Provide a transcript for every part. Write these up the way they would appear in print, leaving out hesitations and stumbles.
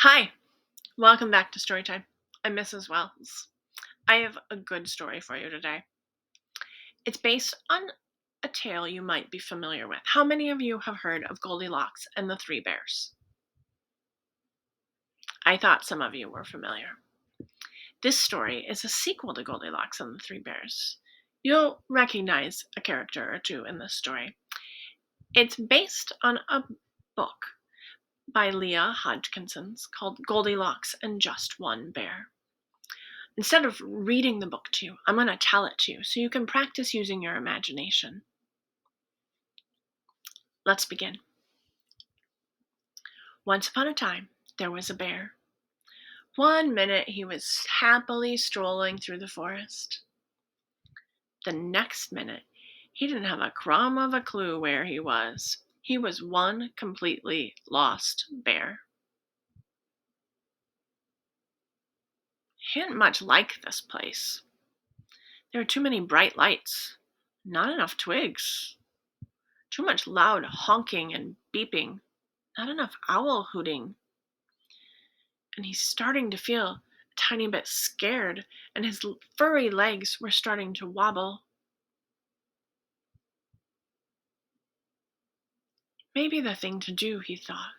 Hi, welcome back to Storytime. I'm Mrs. Wells. I have a good story for you today. It's based on a tale you might be familiar with. How many of you have heard of Goldilocks and the Three Bears? I thought some of you were familiar. This story is a sequel to Goldilocks and the Three Bears. You'll recognize a character or two in this story. It's based on a book by Leah Hodgkinson called Goldilocks and Just One Bear. Instead of reading the book to you, I'm going to tell it to you so you can practice using your imagination. Let's begin. Once upon a time, there was a bear. One minute he was happily strolling through the forest. The next minute, he didn't have a crumb of a clue where he was. He was one completely lost bear. He didn't much like this place. There were too many bright lights, not enough twigs, too much loud honking and beeping, not enough owl hooting. And he's starting to feel a tiny bit scared, and his furry legs were starting to wobble. Maybe the thing to do, he thought,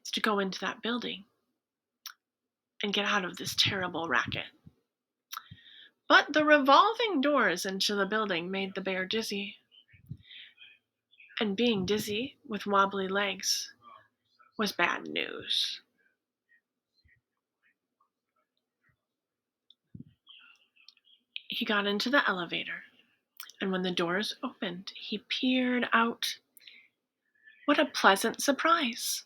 is to go into that building and get out of this terrible racket. But the revolving doors into the building made the bear dizzy. And being dizzy with wobbly legs was bad news. He got into the elevator, and when the doors opened, he peered out. What a pleasant surprise!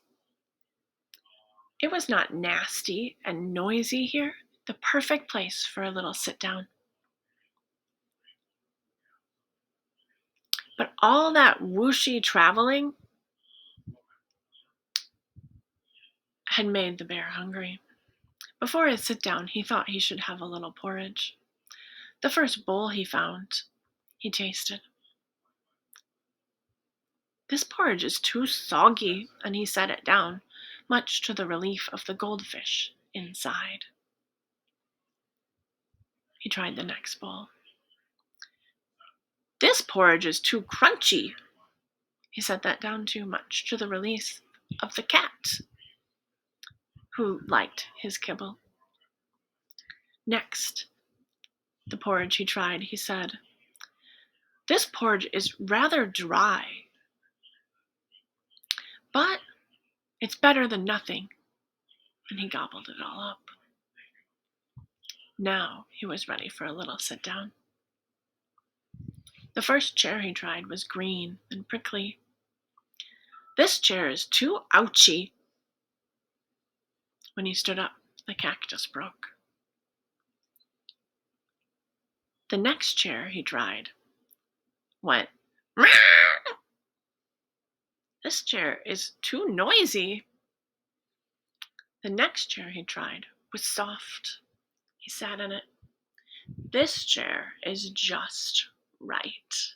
It was not nasty and noisy here, the perfect place for a little sit down. But all that whooshy traveling had made the bear hungry. Before his sit down, he thought he should have a little porridge. The first bowl he found, he tasted. This porridge is too soggy, and he set it down, much to the relief of the goldfish inside. He tried the next bowl. This porridge is too crunchy. He set that down too, much to the relief of the cat, who liked his kibble. Next, the porridge he tried, he said, "This porridge is rather dry, but it's better than nothing," and he gobbled it all up. Now he was ready for a little sit down. The first chair he tried was green and prickly. "This chair is too ouchy." When he stood up, the cactus broke. The next chair he tried went, "Meow." "This chair is too noisy." The next chair he tried was soft. He sat in it. "This chair is just right."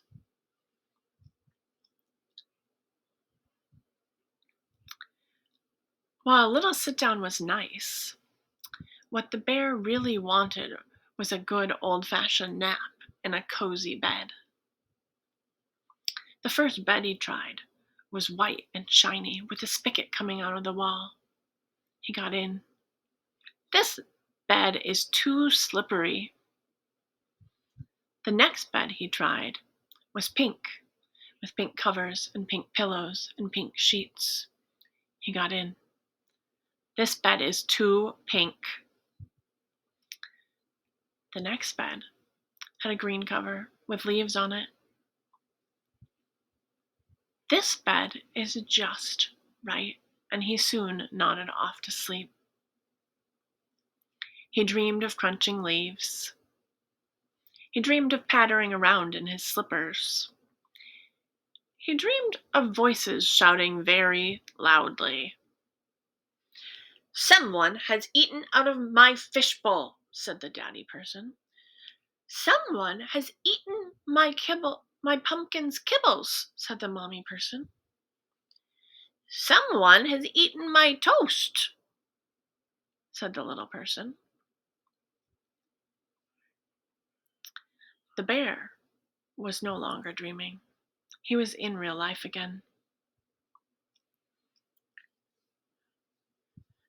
While a little sit down was nice, what the bear really wanted was a good old-fashioned nap in a cozy bed. The first bed he tried was white and shiny, with a spigot coming out of the wall. He got in. "This bed is too slippery." The next bed he tried was pink, with pink covers and pink pillows and pink sheets. He got in. "This bed is too pink." The next bed had a green cover with leaves on it. "This bed is just right," and he soon nodded off to sleep. He dreamed of crunching leaves. He dreamed of pattering around in his slippers. He dreamed of voices shouting very loudly. "Someone has eaten out of my fishbowl," said the daddy person. "Someone has eaten my pumpkin's kibbles," said the mommy person. "Someone has eaten my toast," said the little person. The bear was no longer dreaming. He was in real life again.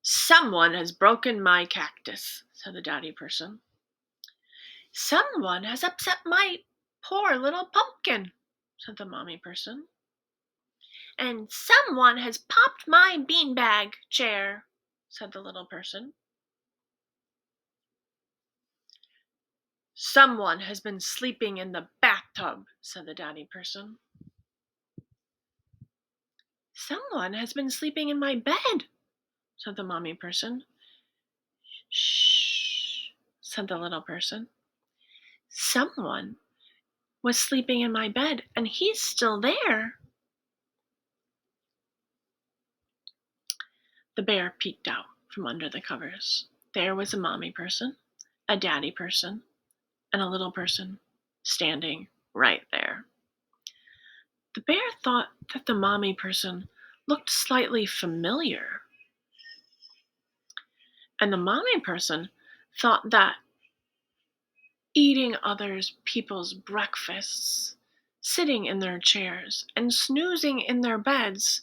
"Someone has broken my cactus," said the daddy person. "Someone has upset my poor little pumpkin," said the mommy person. "And someone has popped my beanbag chair," said the little person. "Someone has been sleeping in the bathtub," said the daddy person. "Someone has been sleeping in my bed," said the mommy person. "Shh," said the little person. "Someone was sleeping in my bed, and he's still there." The bear peeked out from under the covers. There was a mommy person, a daddy person, and a little person standing right there. The bear thought that the mommy person looked slightly familiar, and the mommy person thought that eating others people's breakfasts, sitting in their chairs, and snoozing in their beds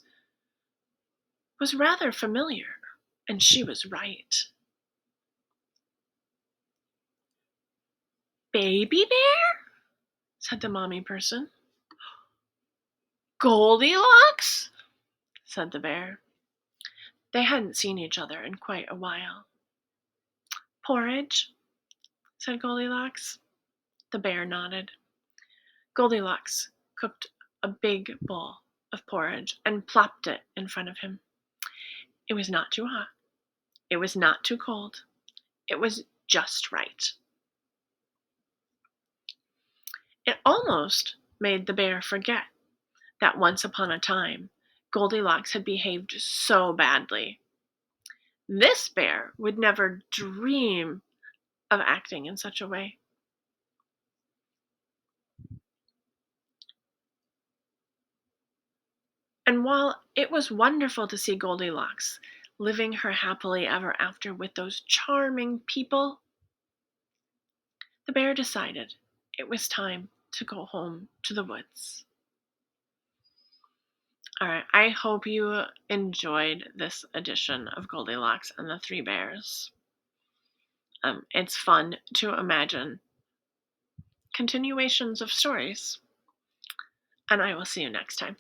was rather familiar, and she was right. "Baby bear?" said the mommy person. "Goldilocks?" said the bear. They hadn't seen each other in quite a while. "Porridge?" said Goldilocks. The bear nodded. Goldilocks cooked a big bowl of porridge and plopped it in front of him. It was not too hot. It was not too cold. It was just right. It almost made the bear forget that once upon a time Goldilocks had behaved so badly. This bear would never dream of acting in such a way. And while it was wonderful to see Goldilocks living her happily ever after with those charming people, the bear decided it was time to go home to the woods. All right, I hope you enjoyed this edition of Goldilocks and the Three Bears. It's fun to imagine continuations of stories, and I will see you next time.